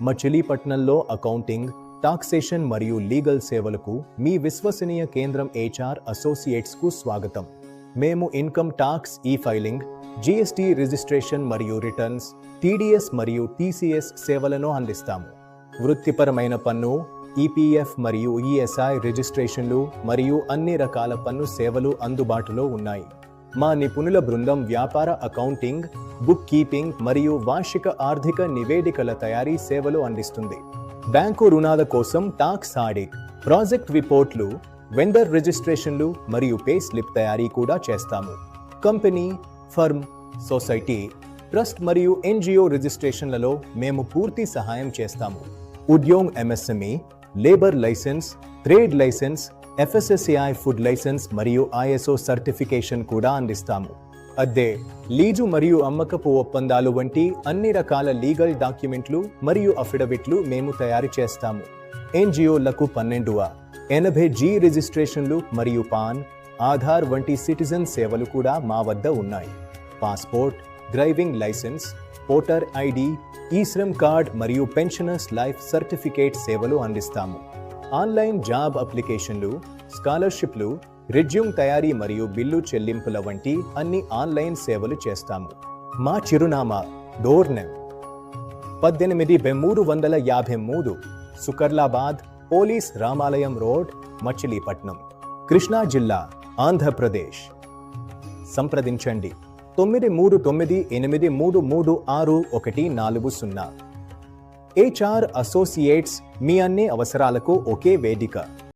మచిలీపట్నంలో accounting, taxation మరియు legal సేవలకు మీ విశ్వసనీయ కేంద్రం HR అసోసియేట్స్కు స్వాగతం. మేము income tax, filing, GST registration మరియు రిటర్న్స్, TDS మరియు TCS సేవలను అందిస్తాము. వృత్తిపరమైన పన్ను, EPF మరియు ESI రిజిస్ట్రేషన్లు మరియు అన్ని రకాల పన్ను సేవలు అందుబాటులో ఉన్నాయి. మా నిపుణుల బృందం వ్యాపార అకౌంటింగ్, బుక్ కీపింగ్ మరియు వార్షిక ఆర్థిక నివేదికల తయారీ సేవలు అందిస్తుంది. బ్యాంకు రుణాల కోసం టాక్స్ ఆడిట్, ప్రాజెక్ట్ రిపోర్ట్లు, వెండర్ రిజిస్ట్రేషన్లు మరియు పే స్లిప్ తయారీ కూడా చేస్తాము. కంపెనీ, ఫర్మ్, సొసైటీ, ట్రస్ట్ మరియు NGO రిజిస్ట్రేషన్లలో మేము పూర్తి సహాయం చేస్తాము. Udyog MSME, labour licence, trade licence, FSSAI food licence మరియు ISO సర్టిఫికేషన్ కూడా అందిస్తాము. అద్దె, లీజు మరియు అమ్మకపు ఒప్పందాలు వంటి అన్ని రకాల లీగల్ డాక్యుమెంట్లు మరియు అఫిడవిట్లు మేము తయారు చేస్తాము. NGOలకు 1280G రిజిస్ట్రేషన్లు మరియు పాన్, ఆధార్ వంటి సిటిజన్ సేవలు కూడా మా వద్ద ఉన్నాయి. Passport, driving licence, voter ID, eShram card మరియు పెన్షనర్స్ లైఫ్ సర్టిఫికేట్ సేవలు అందిస్తాము. ఆన్లైన్ జాబ్ అప్లికేషన్లు, స్కాలర్షిప్లు, రెజ్యూమ్ తయారీ మరియు బిల్లు చెల్లింపుల వంటి అన్ని ఆన్లైన్ సేవలు చేస్తాము. మా చిరునామా డోర్ నెం 18/353, సుకర్లాబాద్, పోలీస్ రామాలయం రోడ్, మచిలీపట్నం, కృష్ణా జిల్లా, ఆంధ్రప్రదేశ్. సంప్రదించండి 9338336140. HR అసోసియేట్స్, మీ అన్ని అవసరాలకు ఒకే వేదిక.